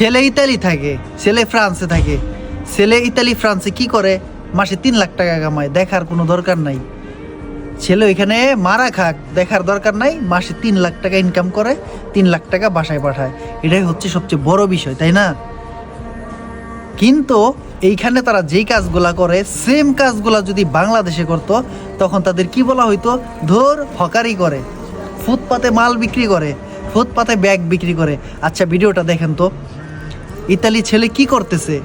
ছেলে ইতালি থাকে, ছেলে ফ্রান্সে থাকে। ছেলে ইতালি ফ্রান্সে কি করে? মাসে 3 লাখ টাকা কামায়, দেখার কোনো দরকার নাই। ছেলে ওইখানে মারা খাক, দেখার দরকার নাই। মাসে 3 লাখ টাকা ইনকাম করে, 3 লাখ টাকা বাসায় পাঠায়। এটাই হচ্ছে সবচেয়ে বড় বিষয়, তাই না? কিন্তু এইখানে তারা যেই কাজগুলা করে, সেম কাজগুলা যদি বাংলাদেশে করতো, তখন তাদের কি বলা হইতো? ধর হকারি করে, ফুটপাতে মাল বিক্রি করে, ফুটপাতে ব্যাগ বিক্রি করে। আচ্ছা, ভিডিওটা দেখেন তো। ইতালি ছেলে কি করতেছে?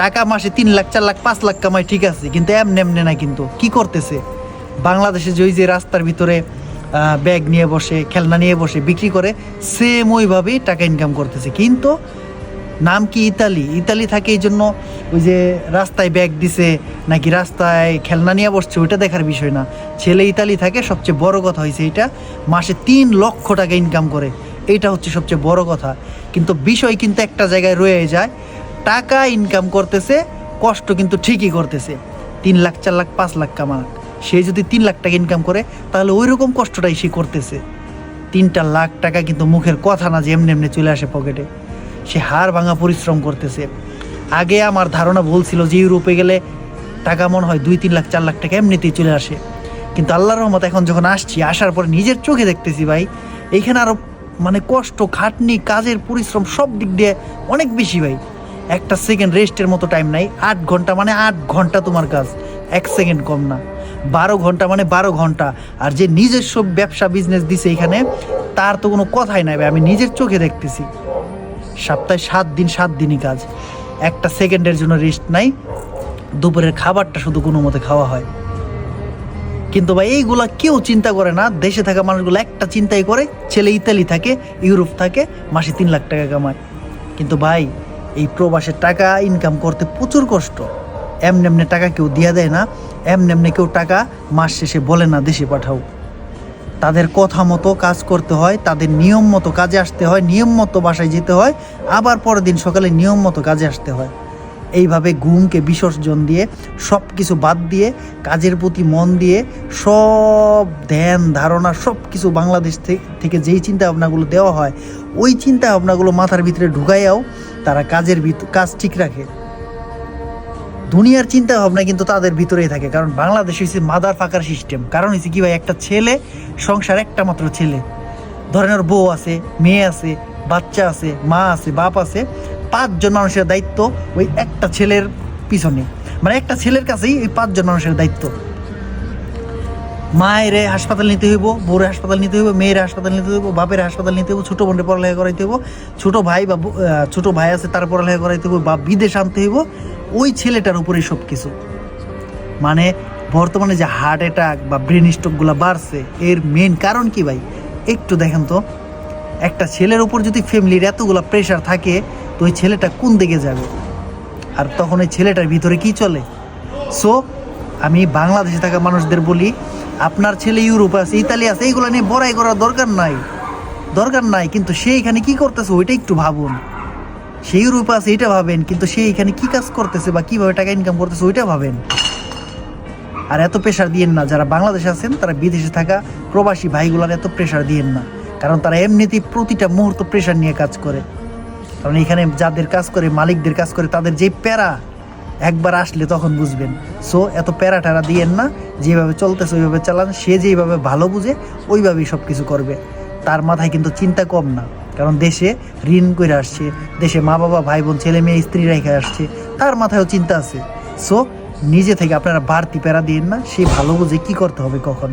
টাকা মাসে 3 লাখ 4 লাখ 5 লাখ কামায়, ঠিক আছে, কিন্তু এমনি এমনি না। কিন্তু কি করতেছে? বাংলাদেশে যে রাস্তার ভিতরে ব্যাগ নিয়ে বসে, খেলনা নিয়ে বসে বিক্রি করে, সেম ওইভাবেই টাকা ইনকাম করতেছে। কিন্তু নাম কি ইতালি? ইতালি থাকে এই জন্য ওই যে রাস্তায় ব্যাগ দিছে নাকি রাস্তায় খেলনা নিয়ে বসছে, ওইটা দেখার বিষয় না। ছেলে ইতালি থাকে, সবচেয়ে বড় কথা হয়েছে এইটা। মাসে 3 লক্ষ টাকা ইনকাম করে, এইটা হচ্ছে সবচেয়ে বড় কথা। কিন্তু বিষয় কিন্তু একটা জায়গায় রয়ে যায়, টাকা ইনকাম করতেছে, কষ্ট কিন্তু ঠিকই করতেছে। 3 লাখ 4 লাখ 5 লাখ কামাক, সে যদি 3 লাখ টাকা ইনকাম করে, তাহলে ওই রকম কষ্টটাই সে করতেছে। 3 লাখ টাকা কিন্তু মুখের কথা না যে এমনি এমনি চলে আসে পকেটে। সে হাড় ভাঙা পরিশ্রম করতেছে। আগে আমার ধারণা ভুল ছিল যে ইউরোপে গেলে টাকা মনে হয় 2-3 লাখ 4 লাখ টাকা এমনিতেই চলে আসে। কিন্তু আল্লাহর রহমত এখন যখন আসছি, আসার পরে নিজের চোখে দেখতেছি ভাই, এইখানে আরও মানে কষ্ট, খাটনি, কাজের পরিশ্রম সব দিক দিয়ে অনেক বেশি ভাই। একটা সেকেন্ড রেস্টের মতো টাইম নাই। 8 ঘন্টা মানে 8 ঘন্টা তোমার কাজ, 1 সেকেন্ড কম না। 12 ঘন্টা মানে 12 ঘন্টা। আর যে নিজস্ব ব্যবসা বিজনেস দিছে এখানে, তার তো কোনো কথাই নাই ভাই, আমি নিজের চোখে দেখতেছি। সপ্তাহে 7 দিন, 7 দিনই কাজ, একটা সেকেন্ডের জন্য রেস্ট নাই। দুপুরের খাবারটা শুধু কোনো মতে খাওয়া হয়। কিন্তু ভাই এইগুলা কেউ চিন্তা করে না। দেশে থাকা মানুষগুলো একটা চিন্তাই করে, ছেলে ইতালি থাকে, ইউরোপ থাকে, মাসে 3 লাখ টাকা কামায়। কিন্তু ভাই, এই প্রবাসের টাকা ইনকাম করতে প্রচুর কষ্ট। এমনি এমনি টাকা কেউ দিয়া দেয় না, এমনি এমনি কেউ টাকা মাস শেষে বলে না দেশে পাঠাও। তাদের কথা মতো কাজ করতে হয়, তাদের নিয়ম মতো কাজে আসতে হয়, নিয়ম মতো বাসায় যেতে হয়, আবার পরের দিন সকালে নিয়ম মতো কাজে আসতে হয়। এইভাবে ঘুমকে বিসর্জন দিয়ে, সব কিছু বাদ দিয়ে, কাজের প্রতি মন দিয়ে, সব ধ্যান ধারণা সব কিছু বাংলাদেশ থেকে যেই চিন্তা ভাবনাগুলো দেওয়া হয়, ওই চিন্তা ভাবনাগুলো মাথার ভিতরে ঢুকাইয়াও তারা কাজ ঠিক রাখে। দুনিয়ার চিন্তা ভাবনা কিন্তু তাদের ভিতরেই থাকে। কারণ বাংলাদেশ হচ্ছে মাদার ফাঁকার সিস্টেম। কারণ হচ্ছে কি ভাই, একটা ছেলে সংসার, একটা মাত্র ছেলে, ধরেন ওর বউ আছে, মেয়ে আছে, বাচ্চা আছে, মা আছে, বাপ আছে, 5 জন মানুষের দায়িত্ব ওই একটা ছেলের পিছনে। মানে একটা ছেলের কাছেই এই 5 জন মানুষের দায়িত্ব। মায়ের হাসপাতাল নিতে হইব, বউরে হাসপাতাল নিতে হইব, মেয়ের হাসপাতাল নিতে হইব, বাপের হাসপাতাল নিতে হইব, ছোটো বোনের পড়ালেখা করাইতে হইব, ছোটো ভাই বা ছোটো ভাই আছে তার পড়ালেখা করাইতে হইব, বা বিদেশ আনতে হইব, ওই ছেলেটার উপরেই সব কিছু। মানে বর্তমানে যে হার্ট অ্যাটাক বা ব্রেন স্ট্রোকগুলো বাড়ছে, এর মেন কারণ কি ভাই? একটু দেখেন তো, একটা ছেলের উপর যদি ফ্যামিলির এতগুলো প্রেশার থাকে, তো ওই ছেলেটা কোন দিকে যাবে? আর তখন ওই ছেলেটার ভিতরে কি চলে? সো আমি বাংলাদেশে থাকা মানুষদের বলি, আপনার ছেলে ইউরোপে আছে, ইতালি আছে, এইগুলো নিয়ে বড়াই করার দরকার নাই। কিন্তু সে এখানে কি করতেছে ওইটা একটু ভাবুন। সে ইউরোপে আছে এটা ভাবেন, কিন্তু সে এখানে কি কাজ করতেছে বা কিভাবে টাকা ইনকাম করতেছে ওইটা ভাবেন। আর এত প্রেশার দিয়েন না, যারা বাংলাদেশে আছেন তারা বিদেশে থাকা প্রবাসী ভাইগুলার এত প্রেশার দিয়েন না। কারণ তারা এমনিতেই প্রতিটা মুহূর্ত প্রেশার নিয়ে কাজ করে। কারণ এখানে যাদের কাজ করে, মালিকদের কাজ করে, তাদের যে প্যারা একবার আসলে তখন বুঝবেন। সো এত প্যারা ট্যারা দিয়েন না, যেভাবে চলতেছে ওইভাবে চালান। সে যেইভাবে ভালো বুঝে ওইভাবেই সব কিছু করবে। তার মাথায় কিন্তু চিন্তা কম না, কারণ দেশে ঋণ করে আসছে, দেশে মা বাবা ভাই বোন ছেলে মেয়ে স্ত্রী রেখে আসছে, তার মাথায়ও চিন্তা আছে। সো নিজে থেকে আপনারা বাড়তি প্যারা দিয়েন না, সে ভালো বুঝে কী করতে হবে কখন।